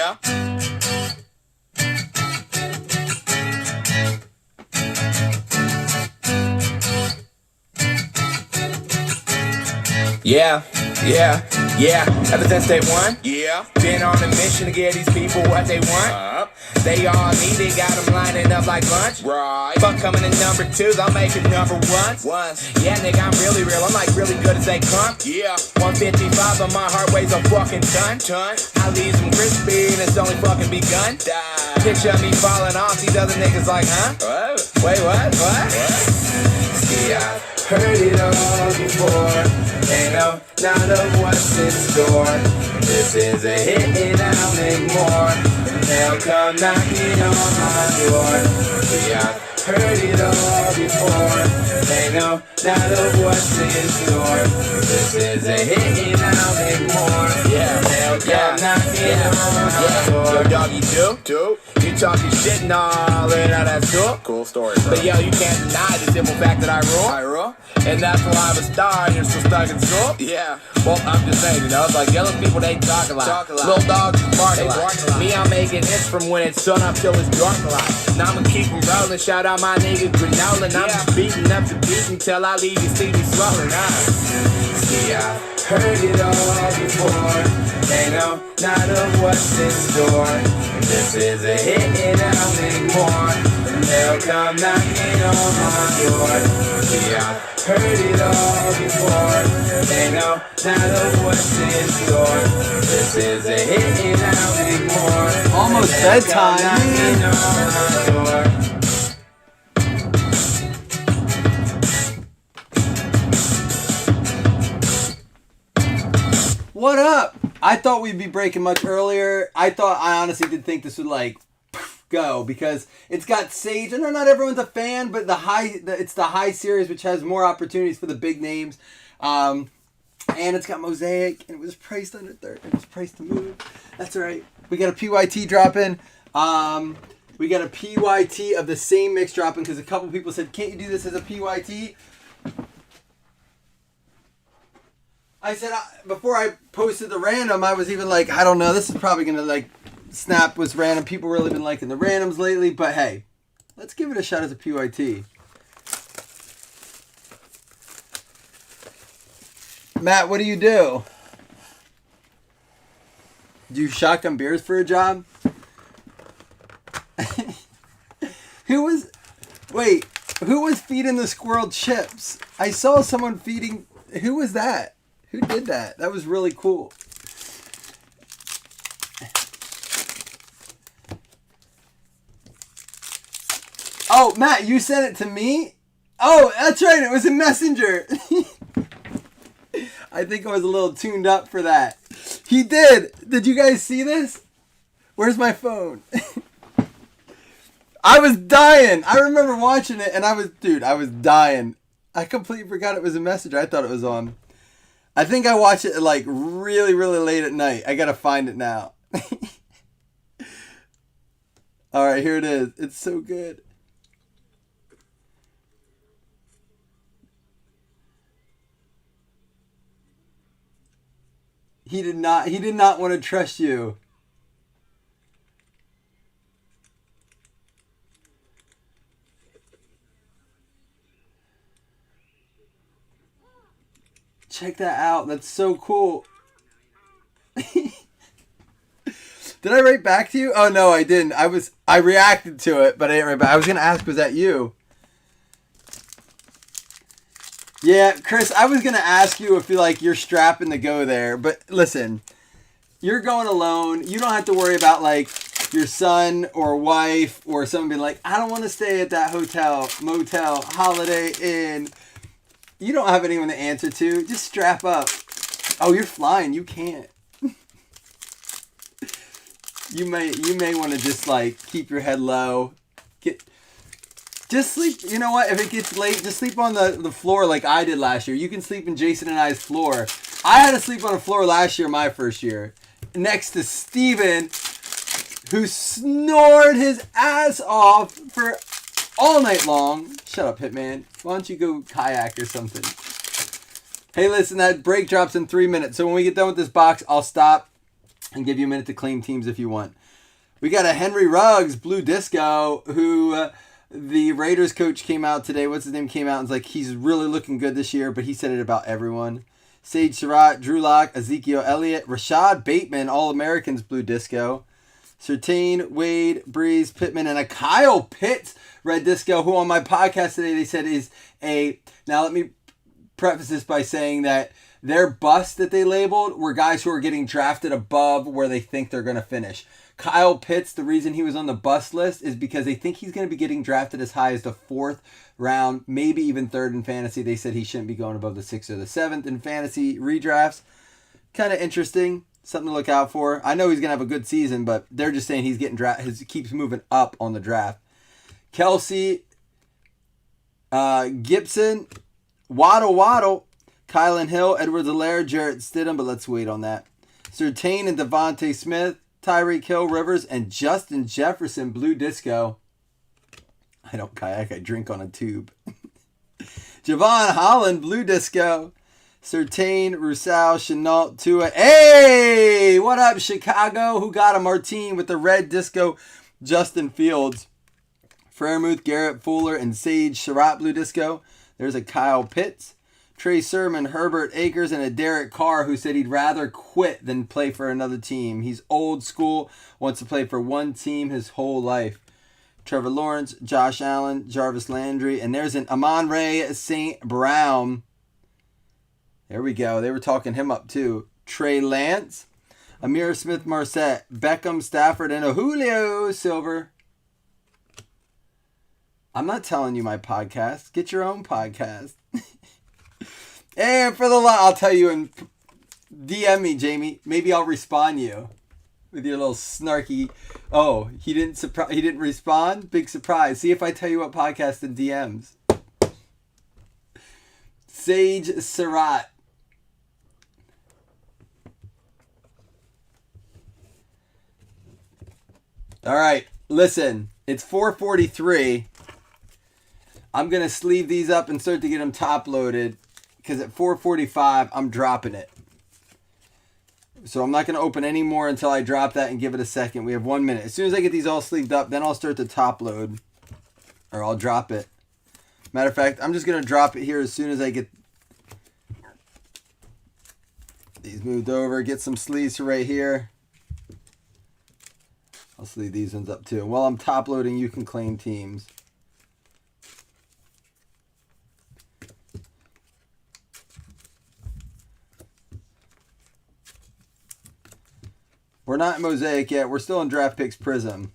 Yeah, yeah, yeah. Ever since day one, yeah. Been on a mission to get these people what they want. They all need it, got them lining up like lunch. Right. Fuck coming in number twos, I'm making number ones. Yeah, nigga, I'm really real. I'm like really good as they come. Yeah. 155, but my heart weighs a fucking ton. I leave them crispy and it's only fucking begun. Picture me falling off, these other niggas like, huh? Wait, what? See, I've heard it all before. Ain't no none of what's in store. This is a hit and I'll make more. They'll come knocking on my door. See, I've heard it all before. Ain't no none of what's in store. This is a hit and I'll make more. They'll come knocking on my door. Yo, dog, you do? You talking shit and all, and that's cool story, bro. But yo, you can't deny the simple fact that I rule. And that's why I'm a star and you're still stuck in school? Yeah. Well, I'm just saying, you know, it's like yellow people, they talk a lot. Little dogs bark a lot. Me, I'm making hits from when it's sun up till it's dark a lot. Now I'ma keep them rolling, shout out my nigga Granola. And I'm just beating up the beat until I leave you see me swelling. See, I heard it all before. They know not of what's in store. This is a hit and I'll make more. They'll come knocking on my door. See, I heard it all before. They know not of what's in store. This is a hit and I'll make more. Almost bedtime. Knocking on my door. What up? I thought we'd be breaking much earlier. I honestly did think this would like go because it's got Sage. I know not everyone's a fan, but it's the high series, which has more opportunities for the big names. And it's got Mosaic, and it was priced under 30. It was priced to move. That's all right. We got a PYT dropping. We got a PYT of the same mix dropping because a couple people said, "Can't you do this as a PYT?" I said, before I posted the random, I was even like, I don't know, this is probably going to like snap was random. People really been liking the randoms lately, but hey, let's give it a shot as a PYT. Matt, what do you do? Do you shotgun beers for a job? Who was feeding the squirrel chips? I saw someone feeding, who was that? Who did that? That was really cool. Oh, Matt, you sent it to me? Oh, that's right. It was a messenger. I think I was a little tuned up for that. He did. Did you guys see this? Where's my phone? I was dying. I remember watching it and I was dying. I completely forgot it was a messenger. I thought it was on. I think I watched it like really, really late at night. I gotta find it now. Alright, here it is. It's so good. He did not want to trust you. Check that out. That's so cool. Did I write back to you? Oh no, I didn't. I reacted to it, but I didn't write back. I was gonna ask, was that you? Yeah, Chris, I was gonna ask you if you're strapping to go there, but listen, you're going alone. You don't have to worry about like your son or wife or someone being like, I don't want to stay at that hotel, motel, Holiday Inn. You don't have anyone to answer to. Just strap up. Oh, you're flying. You can't. You may want to just like keep your head low. Just sleep. You know what? If it gets late, just sleep on the floor like I did last year. You can sleep in Jason and I's floor. I had to sleep on a floor last year, my first year, next to Steven, who snored his ass off for all night long. Shut up, Hitman. Why don't you go kayak or something? Hey, listen, that break drops in 3 minutes. So when we get done with this box, I'll stop. and give you a minute to claim teams if you want. We got a Henry Ruggs Blue Disco who the Raiders coach came out today. What's his name? Came out and was like, he's really looking good this year, but he said it about everyone. Sage Surratt, Drew Lock, Ezekiel Elliott, Rashad Bateman, All-Americans Blue Disco. Surtain, Wade, Breeze, Pittman, and a Kyle Pitts Red Disco, who on my podcast today they said is a... Now let me preface this by saying that their busts that they labeled were guys who are getting drafted above where they think they're going to finish. Kyle Pitts, the reason he was on the bust list is because they think he's going to be getting drafted as high as the 4th round, maybe even 3rd in fantasy. They said he shouldn't be going above the 6th or the 7th in fantasy redrafts. Kind of interesting. Something to look out for. I know he's going to have a good season, but they're just saying he's getting he keeps moving up on the draft. Kelsey, Gibson, Waddle, Kylan Hill, Edwards-Helaire, Jarrett Stidham, but let's wait on that. Surtain and Devontae Smith, Tyreek Hill, Rivers, and Justin Jefferson Blue Disco. I don't kayak, I drink on a tube. Javon Holland Blue Disco. Surtain, Rousseau, Chenault, Tua. Hey! What up, Chicago? Who got a Martine with the red disco? Justin Fields. Fairmouth, Garrett Fuller, and Sage Surratt Blue Disco. There's a Kyle Pitts. Trey Sermon, Herbert Akers, and a Derek Carr who said he'd rather quit than play for another team. He's old school, wants to play for one team his whole life. Trevor Lawrence, Josh Allen, Jarvis Landry, and there's an Amon-Ra St. Brown. There we go. They were talking him up too. Trey Lance, Amir Smith-Marset, Beckham, Stafford, and a Julio Silver. I'm not telling you my podcast. Get your own podcast. And for the I'll tell you and DM me, Jamie. Maybe I'll respond you with your little snarky. Oh, he didn't respond. Big surprise. See if I tell you what podcast in DMs. Sage Surratt. All right, listen. It's 4:43. I'm going to sleeve these up and start to get them top loaded because at 4:45, I'm dropping it. So I'm not going to open any more until I drop that and give it a second. We have 1 minute. As soon as I get these all sleeved up, then I'll start to top load or I'll drop it. Matter of fact, I'm just going to drop it here as soon as I get these moved over. Get some sleeves right here. I'll sleeve these ones up too. While I'm top loading, you can claim teams. We're not in Mosaic yet. We're still in Draft Picks Prism.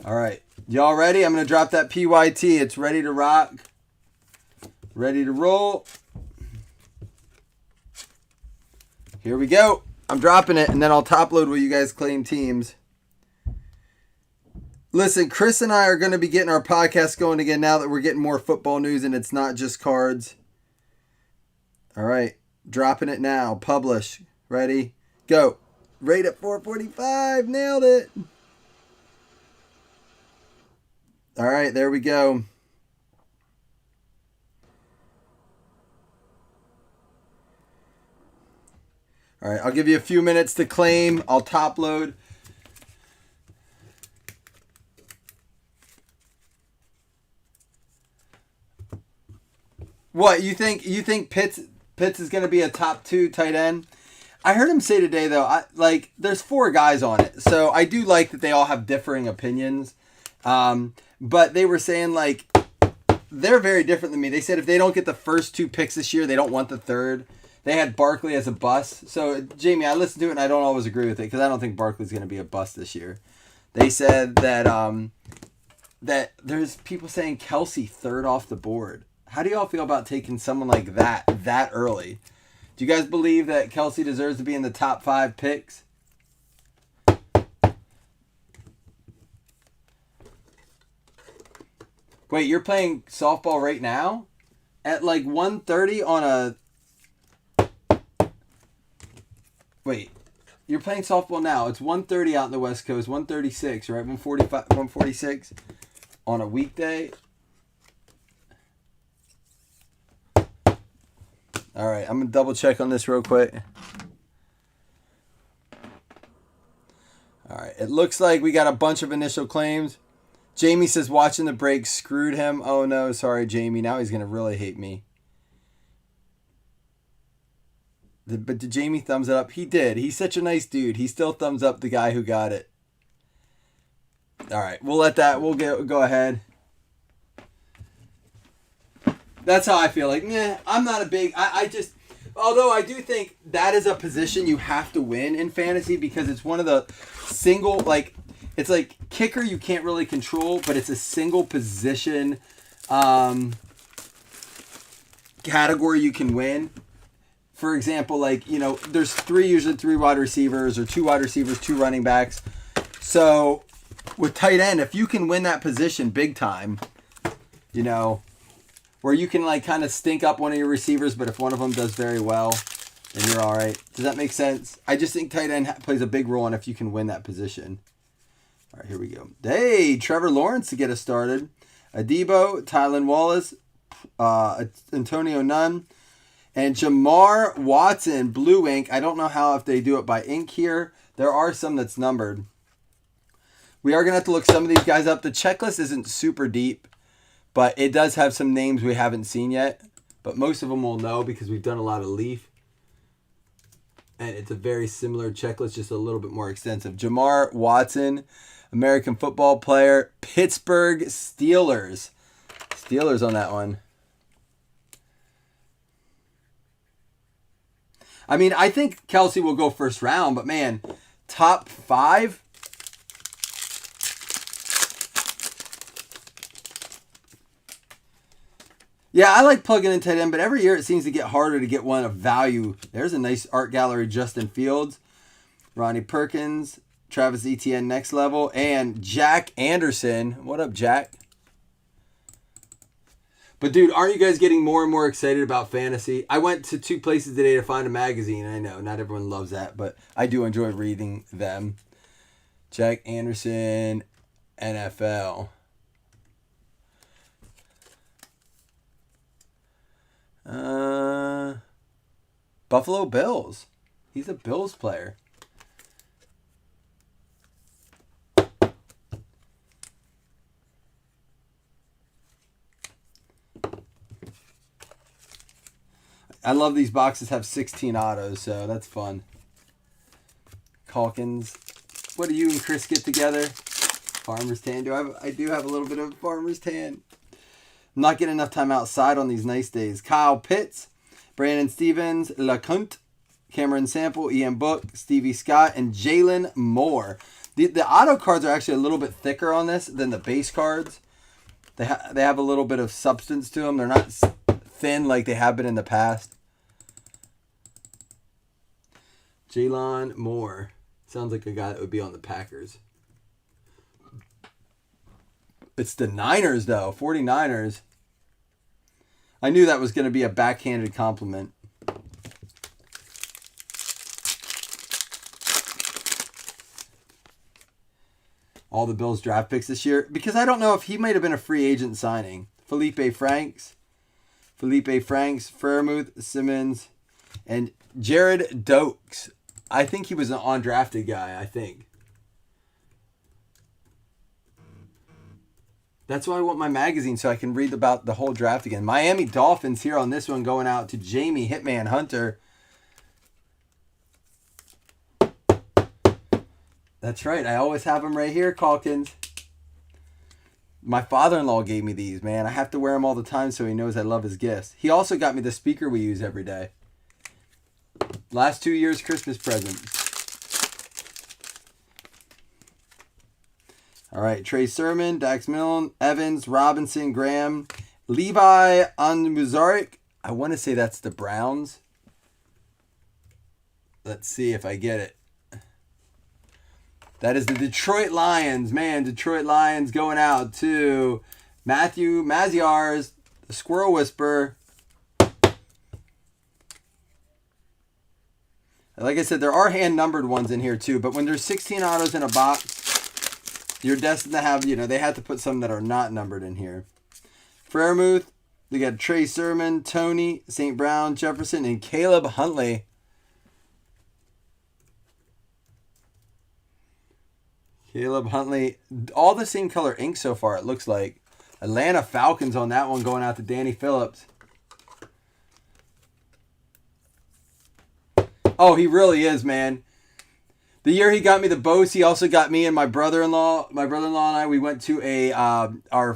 All right. Y'all ready? I'm going to drop that PYT. It's ready to rock. Ready to roll. Here we go. I'm dropping it, and then I'll top load while you guys claim teams. Listen, Chris and I are going to be getting our podcast going again now that we're getting more football news and it's not just cards. All right. Dropping it now. Publish. Ready? Go. Right at 4:45. Nailed it. All right. There we go. All right, I'll give you a few minutes to claim. I'll top load. What, you think Pitts is going to be a top 2 tight end? I heard him say today though, there's 4 guys on it. So I do like that they all have differing opinions. But they were saying they're very different than me. They said if they don't get the first 2 picks this year, they don't want the third. They had Barkley as a bust. So, Jamie, I listened to it and I don't always agree with it because I don't think Barkley's going to be a bust this year. They said that that there's people saying Kelsey 3rd off the board. How do y'all feel about taking someone like that early? Do you guys believe that Kelsey deserves to be in the top 5 picks? Wait, you're playing softball right now? At 1:30 on a... Wait, you're playing softball now. It's 1:30 out in the West Coast. 1:36, right? 1:45, 1:46 on a weekday. All right, I'm going to double check on this real quick. It looks like we got a bunch of initial claims. Jamie says watching the break screwed him. Oh no, sorry Jamie. Now he's going to really hate me. But did Jamie thumbs it up? He did. He's such a nice dude. He still thumbs up the guy who got it. All right, we'll let that. We'll go ahead. That's how I feel. Like, I'm not a big. I just. Although I do think that is a position you have to win in fantasy because it's one of the single it's like kicker you can't really control, but it's a single position category you can win. For example, there's usually three wide receivers or 2 wide receivers, 2 running backs. So with tight end, if you can win that position big time, where you can kind of stink up one of your receivers, but if one of them does very well, then you're all right. Does that make sense? I just think tight end plays a big role in if you can win that position. All right, here we go. Hey, Trevor Lawrence to get us started. Adebo, Tylan Wallace, Antonio Nunn, and Jamar Watson, blue ink. I don't know if they do it by ink here. There are some that's numbered. We are going to have to look some of these guys up. The checklist isn't super deep, but it does have some names we haven't seen yet. But most of them we'll know because we've done a lot of Leaf. And it's a very similar checklist, just a little bit more extensive. Jamar Watson, American football player, Pittsburgh Steelers. Steelers on that one. I mean, I think Kelsey will go first round, but man, top 5? Yeah, I like plugging in tight end, but every year it seems to get harder to get one of value. There's a nice art gallery, Justin Fields, Ronnie Perkins, Travis Etienne next level, and Jack Anderson. What up, Jack? But dude, aren't you guys getting more and more excited about fantasy? I went to 2 places today to find a magazine. I know not everyone loves that, but I do enjoy reading them. Jack Anderson, NFL. Buffalo Bills. He's a Bills player. I love these boxes have 16 autos, so that's fun. Calkins. What do you and Chris get together? Farmer's tan. I do have a little bit of farmer's tan. I'm not getting enough time outside on these nice days. Kyle Pitts, Brandon Stevens, LeCounte, Cameron Sample, Ian Book, Stevie Scott, and Jalen Moore. The auto cards are actually a little bit thicker on this than the base cards. They have a little bit of substance to them. They're not thin like they have been in the past. Jalen Moore. Sounds like a guy that would be on the Packers. It's the Niners, though. 49ers. I knew that was going to be a backhanded compliment. All the Bills draft picks this year. Because I don't know if he might have been a free agent signing. Felipe Franks, Fairmouth, Simmons, and Jared Dokes. I think he was an undrafted guy, I think. That's why I want my magazine so I can read about the whole draft again. Miami Dolphins here on this one going out to Jamie Hitman Hunter. That's right. I always have them right here, Calkins. My father-in-law gave me these, man. I have to wear them all the time so he knows I love his gifts. He also got me the speaker we use every day. Last 2 years' Christmas presents. All right, Trey Sermon, Dax Milne, Evans, Robinson, Graham, Levi Onwuzurike. I want to say that's the Browns. Let's see if I get it. That is the Detroit Lions. Man, Detroit Lions going out to Matthew Maziarz, the Squirrel Whisperer. Like I said, there are hand-numbered ones in here too, but when there's 16 autos in a box, you're destined to have, they have to put some that are not numbered in here. Fairmouth, they got Trey Sermon, Tony, St. Brown, Jefferson, and Caleb Huntley. Caleb Huntley. All the same color ink so far, it looks like. Atlanta Falcons on that one going out to Danny Phillips. Oh, he really is, man. The year he got me the Bose, he also got me and my brother-in-law. My brother-in-law and I, we went to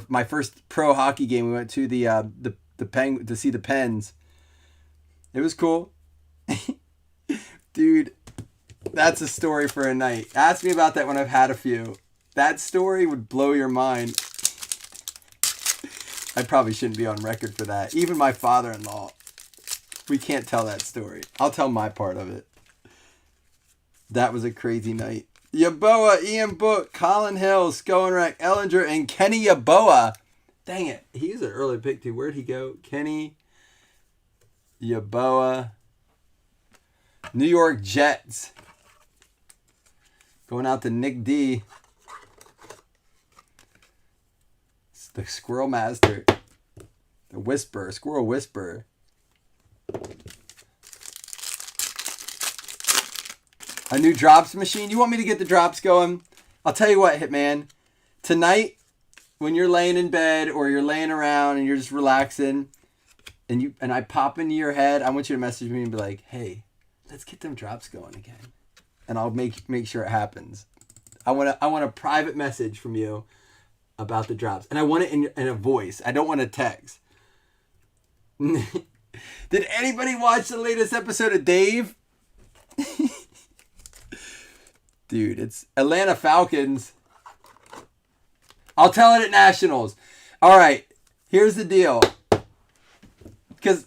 my first pro hockey game. We went to the Peng to see the Pens. It was cool. Dude, that's a story for a night. Ask me about that when I've had a few. That story would blow your mind. I probably shouldn't be on record for that. Even my father-in-law. We can't tell that story. I'll tell my part of it. That was a crazy night. Yaboa, Ian Book, Colin Hill, Skoenrack, Ellinger, and Kenny Yaboa. Dang it. He's an early pick too. Where'd he go? Kenny Yaboa. New York Jets. Going out to Nick D. It's the Squirrel Master. The Whisperer. Squirrel Whisperer. A new drops machine. You want me to get the drops going? I'll tell you what, Hitman. Tonight, when you're laying in bed or you're laying around and you're just relaxing, and I pop into your head, I want you to message me and be like, "Hey, let's get them drops going again," and I'll make sure it happens. I want a private message from you about the drops, and I want it in a voice. I don't want a text. Did anybody watch the latest episode of Dave? Dude, it's Atlanta Falcons. I'll tell it at Nationals. All right, here's the deal. Because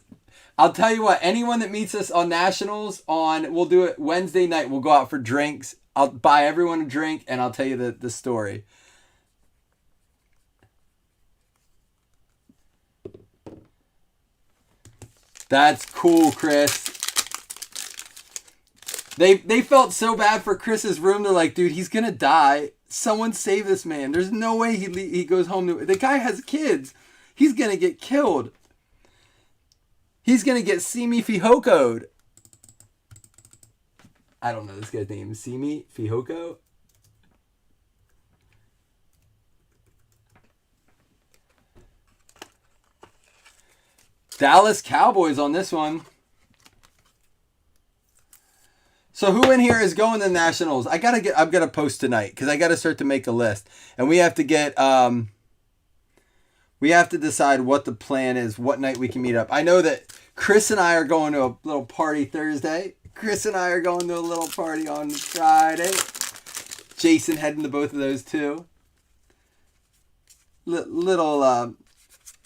I'll tell you what, anyone that meets us on Nationals, we'll do it Wednesday night. We'll go out for drinks. I'll buy everyone a drink, and I'll tell you the story. That's cool, Chris. They felt so bad for Chris's room. They're like, dude, he's going to die. Someone save this man. There's no way he goes home. The guy has kids. He's going to get killed. He's going to get Simi Fihoko'd. I don't know this guy's name. Simi Fihoko? Dallas Cowboys on this one. So who in here is going to the Nationals? I'm gonna post tonight because I gotta start to make a list, and we have to get we have to decide what the plan is, what night we can meet up. I know that Chris and I are going to a little party Thursday. Chris and I are going to a little party on Friday. Jason heading to both of those too. Little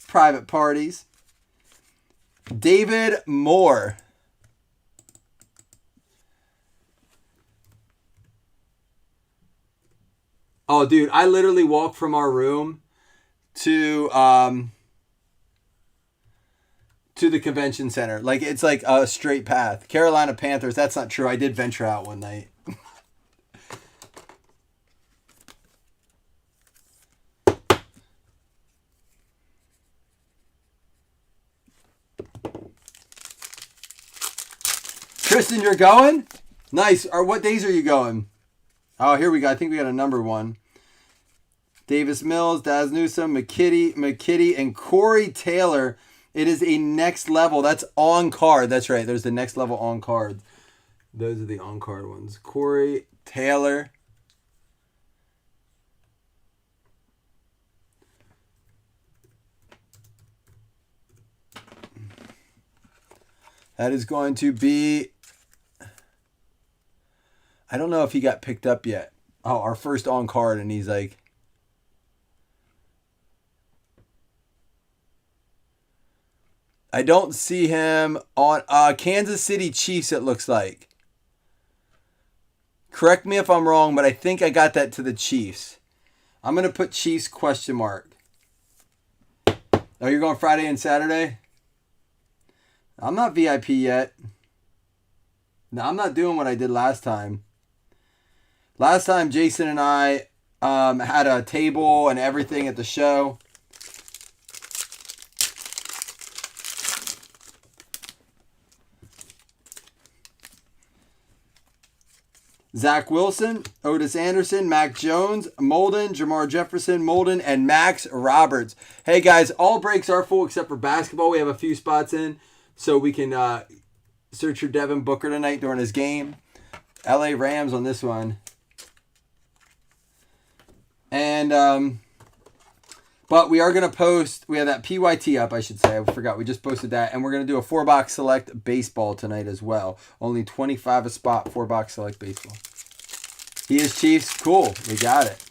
private parties. David Moore. Oh, dude, I literally walked from our room to the convention center. Like, it's like a straight path. Carolina Panthers, that's not true. I did venture out one night. Kristen, you're going? Nice. Or what days are you going? Oh, here we go. I think we got a number one. Davis Mills, Daz Newsome, McKitty, and Corey Taylor. It is a next level. That's on card. That's right. There's the next level on card. Those are the on card ones. Corey Taylor. That is going to be... I don't know if he got picked up yet. Oh, our first on card, and he's like... I don't see him on Kansas City Chiefs, it looks like. Correct me if I'm wrong, but I think I got that to the Chiefs. I'm going to put Chiefs question mark. Oh, you're going Friday and Saturday? I'm not VIP yet. No, I'm not doing what I did last time. Last time, Jason and I had a table and everything at the show. Zach Wilson, Otis Anderson, Mac Jones, Molden, Jamar Jefferson, Molden, and Max Roberts. Hey guys, all breaks are full except for basketball. We have a few spots in, so we can search for Devin Booker tonight during his game. LA Rams on this one. And but we are going to post, we have that PYT up, I should say. I forgot, we just posted that. And we're going to do a 4-box select baseball tonight as well. Only $25 a spot, 4-box select baseball. He is Chiefs. Cool. We got it.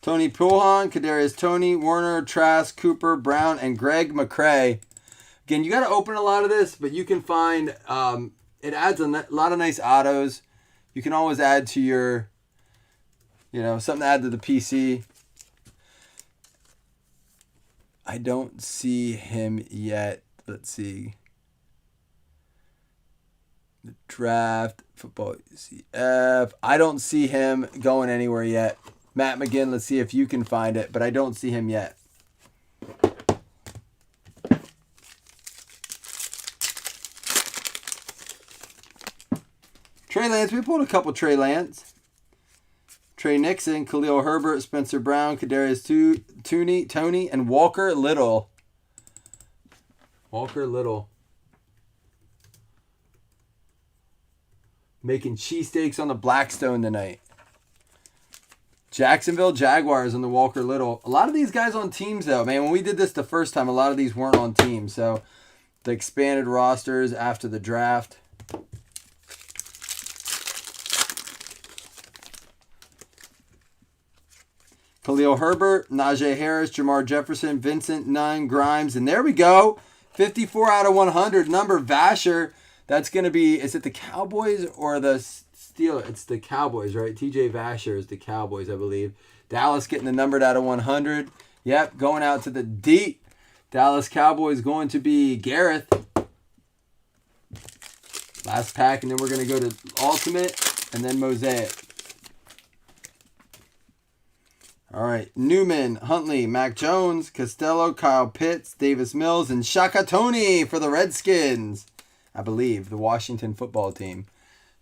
Tony Pulhan, Kadarius Toney, Warner, Trask, Cooper, Brown, and Greg McCray. Again, you got to open a lot of this, but you can find, it adds a lot of nice autos. You can always add to your, something to add to the PC. I don't see him yet. Let's see. The draft, football, UCF. I don't see him going anywhere yet. Matt McGinn, let's see if you can find it, but I don't see him yet. Trey Lance, we pulled a couple Trey Lance. Trey Nixon, Khalil Herbert, Spencer Brown, Kadarius Toney, and Walker Little. Walker Little. Making cheesesteaks on the Blackstone tonight. Jacksonville Jaguars on the Walker Little. A lot of these guys on teams, though, man. When we did this the first time, a lot of these weren't on teams. So the expanded rosters after the draft. Khalil Herbert, Najee Harris, Jamar Jefferson, Vincent Nunn, Grimes, and there we go. 54 out of 100. Number Vasher. That's going to be, is it the Cowboys or the Steelers? It's the Cowboys, right? TJ Vasher is the Cowboys, I believe. Dallas getting the numbered out of 100. Yep, going out to the deep. Dallas Cowboys going to be Gareth. Last pack, and then we're going to go to Ultimate and then Mosaic. All right, Newman, Huntley, Mac Jones, Costello, Kyle Pitts, Davis Mills, and Shaka Toney for the Redskins. I believe, the Washington football team.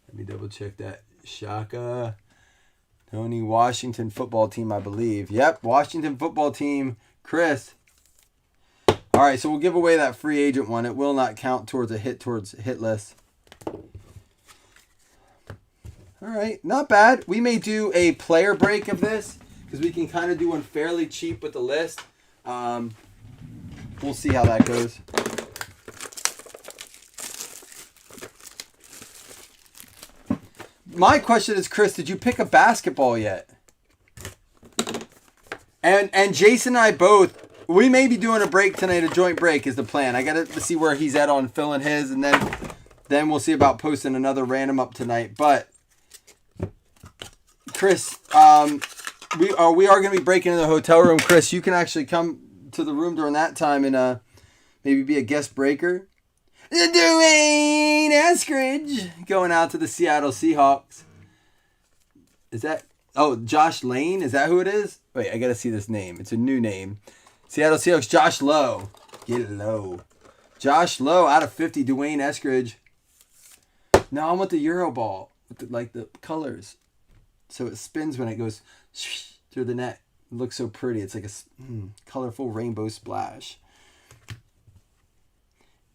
Let me double check that. Shaka Toney, Washington football team, I believe. Yep, Washington football team, Chris. All right, so we'll give away that free agent one. It will not count towards a hit list. All right, not bad. We may do a player break of this because we can kind of do one fairly cheap with the list. We'll see how that goes. My question is, Chris, did you pick a basketball yet? And Jason and I both, we may be doing a break tonight, a joint break is the plan. I got to see where he's at on filling his, and then we'll see about posting another random up tonight. But, Chris, we are going to be breaking in the hotel room. Chris, you can actually come to the room during that time and maybe be a guest breaker. Dwayne Eskridge going out to the Seattle Seahawks. Is that... Oh, Josh Lane? Is that who it is? Wait, I got to see this name. It's a new name. Seattle Seahawks, Josh Lowe. Get low. Josh Lowe out of 50, Dwayne Eskridge. No, I want the Euro ball with the colors. So it spins when it goes through the net. It looks so pretty. It's like a colorful rainbow splash.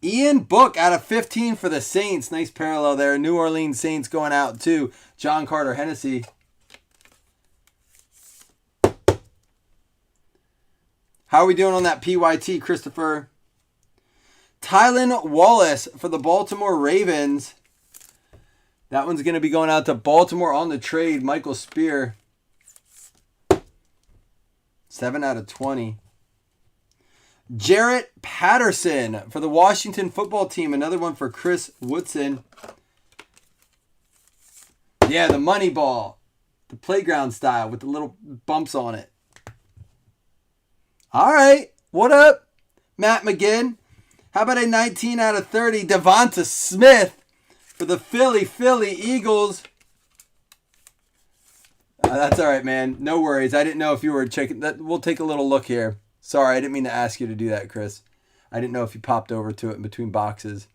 Ian Book out of 15 for the Saints. Nice parallel there. New Orleans Saints going out to John Carter Hennessy. How are we doing on that PYT, Christopher? Tylan Wallace for the Baltimore Ravens. That one's going to be going out to Baltimore on the trade. Michael Spear. 7 out of 20. Jarrett Patterson for the Washington football team. Another one for Chris Woodson. Yeah, the money ball. The playground style with the little bumps on it. All right. What up, Matt McGinn? How about a 19 out of 30 Devonta Smith for the Philly Eagles? That's all right, man. No worries. I didn't know if you were checking that. We'll take a little look here. Sorry, I didn't mean to ask you to do that, Chris. I didn't know if you popped over to it in between boxes.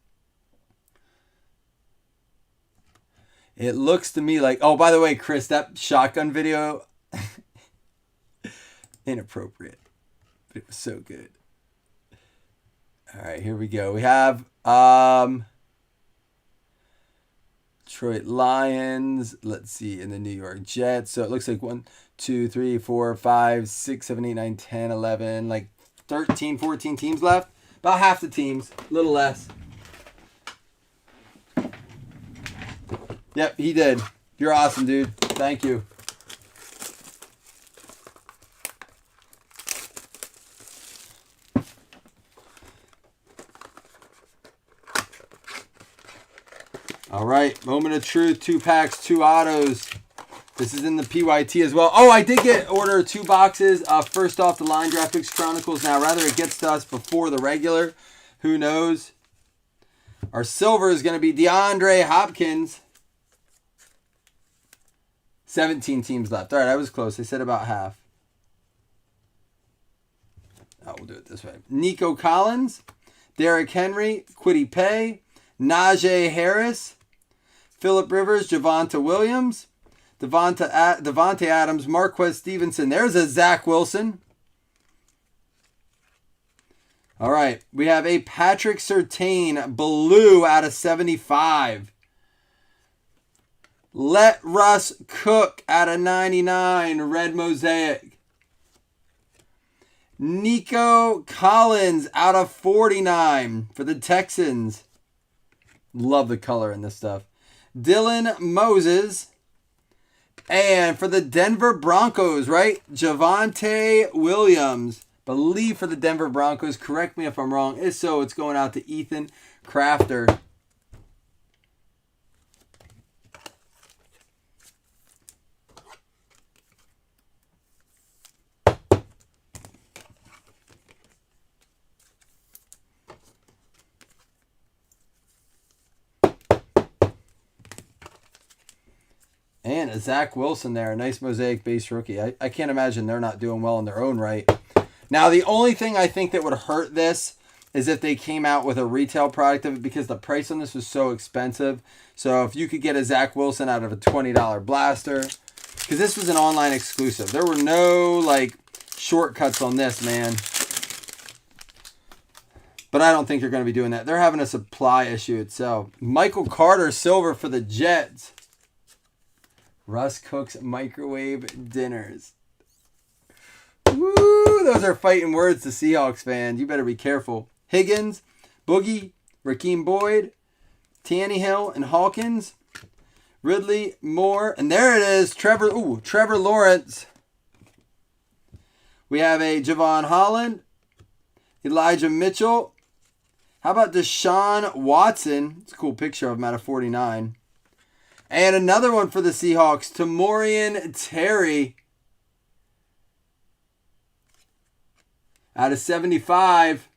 It looks to me like... Oh, by the way, Chris, that shotgun video... inappropriate. But it was so good. All right, here we go. We have Detroit Lions. Let's see, in the New York Jets. So it looks like 1, 2, 3, 4, 5, 6, 7, 8, 9, 10, 11, like 13, 14 teams left. About half the teams, a little less. Yep, he did. You're awesome, dude. Thank you. All right, moment of truth, 2 packs, 2 autos. This is in the PYT as well. Oh, I did order 2 boxes. First off, the Line Graphics Chronicles. Now, rather it gets to us before the regular. Who knows? Our silver is going to be DeAndre Hopkins. 17 teams left. All right, I was close. I said about half. Oh, we'll do it this way. Nico Collins, Derrick Henry, Kwity Paye, Najee Harris, Phillip Rivers, Javonte Williams, Devontae Adams, Marquez Stevenson. There's a Zach Wilson. All right, we have a Patrick Surtain blue out of 75. Let Russ Cook out of 99, red mosaic. Nico Collins out of 49 for the Texans. Love the color in this stuff. Dylan Moses. And for the Denver Broncos, right? Javonte Williams. Believe for the Denver Broncos. Correct me if I'm wrong. If so, it's going out to Ethan Crafter. And a Zach Wilson there. A nice mosaic base rookie. I can't imagine they're not doing well in their own right. Now, the only thing I think that would hurt this is if they came out with a retail product of it, because the price on this was so expensive. So if you could get a Zach Wilson out of a $20 blaster, because this was an online exclusive. There were no like shortcuts on this, man. But I don't think you're going to be doing that. They're having a supply issue itself. Michael Carter, silver for the Jets. Russ Cook's microwave dinners. Woo! Those are fighting words to Seahawks fans. You better be careful. Higgins, Boogie, Raheem Boyd, Tannehill, and Hawkins. Ridley, Moore, and there it is. Trevor Lawrence. We have a Javon Holland, Elijah Mitchell. How about Deshaun Watson? It's a cool picture of him out of 49. And another one for the Seahawks, Tamorrion Terry. Out of 75.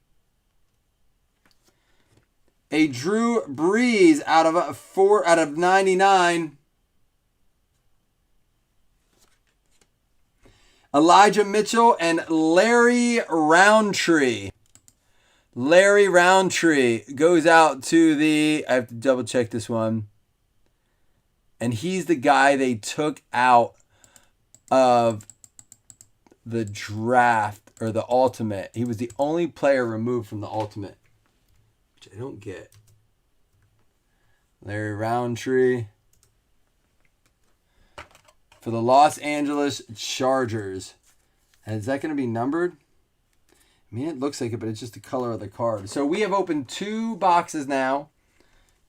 A Drew Brees out of 99. Elijah Mitchell and Larry Roundtree. Larry Roundtree goes out to the... I have to double check this one. And he's the guy they took out of the draft or the ultimate. He was the only player removed from the ultimate, which I don't get. Larry Roundtree for the Los Angeles Chargers. And is that going to be numbered? I mean, it looks like it, but it's just the color of the card. So we have opened 2 boxes now.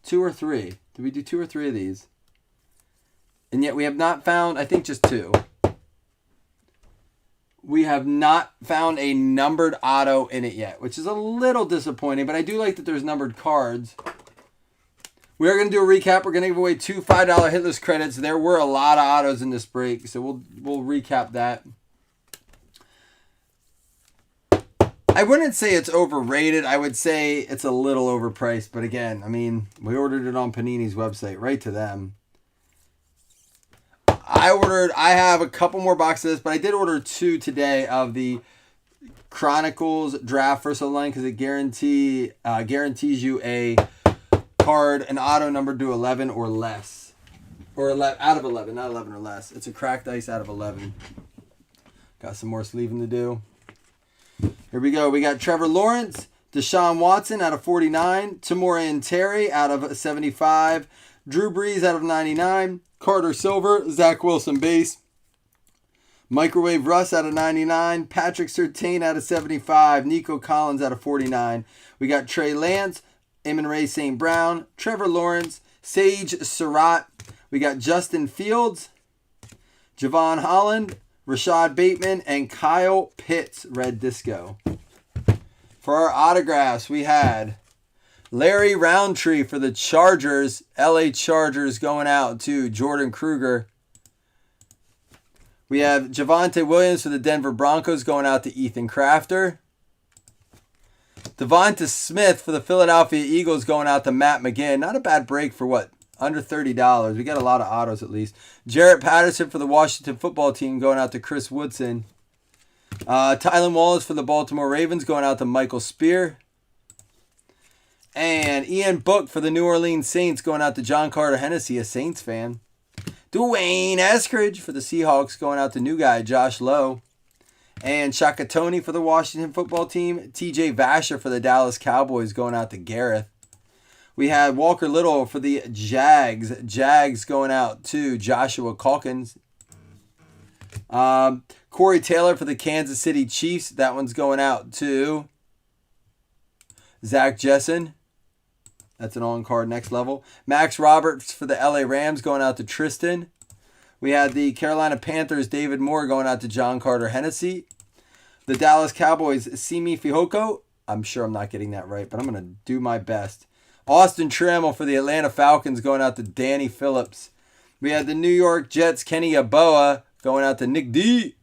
2 or 3. Did we do 2 or 3 of these? And yet we have not found, I think just 2. We have not found a numbered auto in it yet, which is a little disappointing, but I do like that there's numbered cards. We are going to do a recap. We're going to give away 2 $5 hitless credits. There were a lot of autos in this break, so we'll recap that. I wouldn't say it's overrated. I would say it's a little overpriced, but again, I mean, we ordered it on Panini's website, right to them. I have a couple more boxes, but I did order 2 today of the Chronicles Draft First Online because it guarantees you a card, an auto number to 11 or less. Or 11, out of 11, not 11 or less. It's a cracked ice out of 11. Got some more sleeving to do. Here we go. We got Trevor Lawrence, Deshaun Watson out of 49, Tamorrion Terry out of 75, Drew Brees out of 99, Carter Silver, Zach Wilson base, Microwave Russ out of 99, Patrick Surtain out of 75, Nico Collins out of 49. We got Trey Lance, Amon-Ra St. Brown, Trevor Lawrence, Sage Surratt. We got Justin Fields, Javon Holland, Rashad Bateman, and Kyle Pitts, red disco. For our autographs, we had Larry Roundtree for the Chargers, LA Chargers, going out to Jordan Kruger. We have Javonte Williams for the Denver Broncos going out to Ethan Crafter. Devonta Smith for the Philadelphia Eagles going out to Matt McGinn. Not a bad break for what? Under $30. We got a lot of autos at least. Jarrett Patterson for the Washington football team going out to Chris Woodson. Tylan Wallace for the Baltimore Ravens going out to Michael Spear. And Ian Book for the New Orleans Saints going out to John Carter Hennessy, a Saints fan. Dwayne Eskridge for the Seahawks going out to new guy Josh Lowe. And Shaka Toney for the Washington football team. TJ Vasher for the Dallas Cowboys going out to Gareth. We had Walker Little for the Jags. Jags going out to Joshua Calkins. Corey Taylor for the Kansas City Chiefs. That one's going out to Zach Jessen. That's an on-card next level. Max Roberts for the LA Rams going out to Tristan. We had the Carolina Panthers, David Moore, going out to John Carter Hennessy. The Dallas Cowboys, Simi Fihoko. I'm sure I'm not getting that right, but I'm going to do my best. Austin Trammell for the Atlanta Falcons going out to Danny Phillips. We had the New York Jets, Kenny Yeboah, going out to Nick D.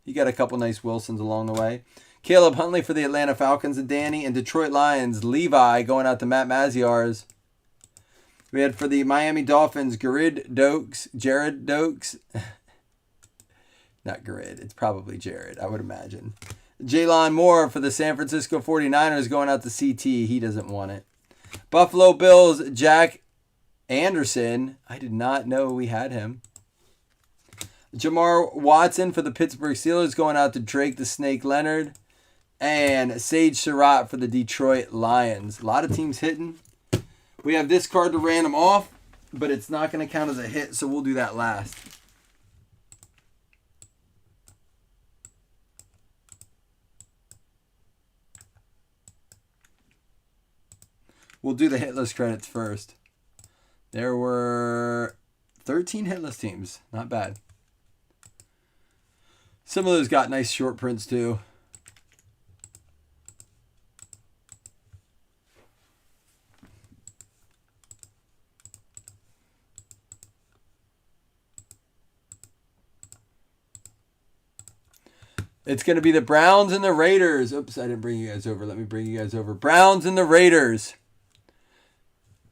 He got a couple nice Wilsons along the way. Caleb Huntley for the Atlanta Falcons and Danny. And Detroit Lions, Levi, going out to Matt Maziarz. We had for the Miami Dolphins, Jared Dokes. Not Garid, it's probably Jared, I would imagine. Jaylon Moore for the San Francisco 49ers going out to CT. He doesn't want it. Buffalo Bills, Jack Anderson. I did not know we had him. Jamar Watson for the Pittsburgh Steelers going out to Drake the Snake Leonard. And Sage Surratt for the Detroit Lions. A lot of teams hitting. We have this card to random off, but it's not going to count as a hit, so we'll do that last. We'll do the hitless credits first. There were 13 hitless teams. Not bad. Some of those got nice short prints too. It's going to be the Browns and the Raiders. Oops, I didn't bring you guys over. Let me bring you guys over. Browns and the Raiders.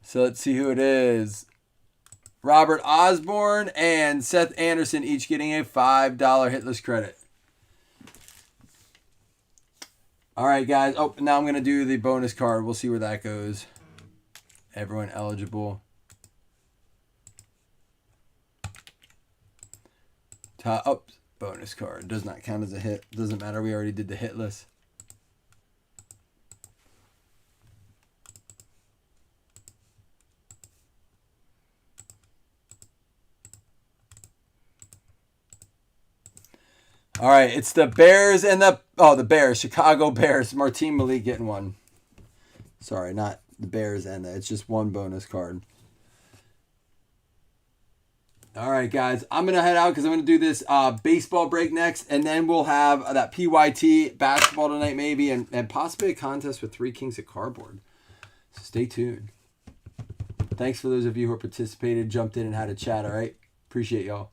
So let's see who it is. Robert Osborne and Seth Anderson each getting a $5 hitless credit. All right, guys. Oh, now I'm going to do the bonus card. We'll see where that goes. Everyone eligible. Oops. Bonus card. Does not count as a hit. Doesn't matter. We already did the hitless. All right, it's the Bears and the Bears, Chicago Bears. Martin Malik getting one. Sorry, not the Bears and it's just one bonus card. All right, guys, I'm going to head out because I'm going to do this baseball break next, and then we'll have that PYT basketball tonight maybe, and possibly a contest with 3 Kings of Cardboard. So stay tuned. Thanks for those of you who participated, jumped in, and had a chat, all right? Appreciate y'all.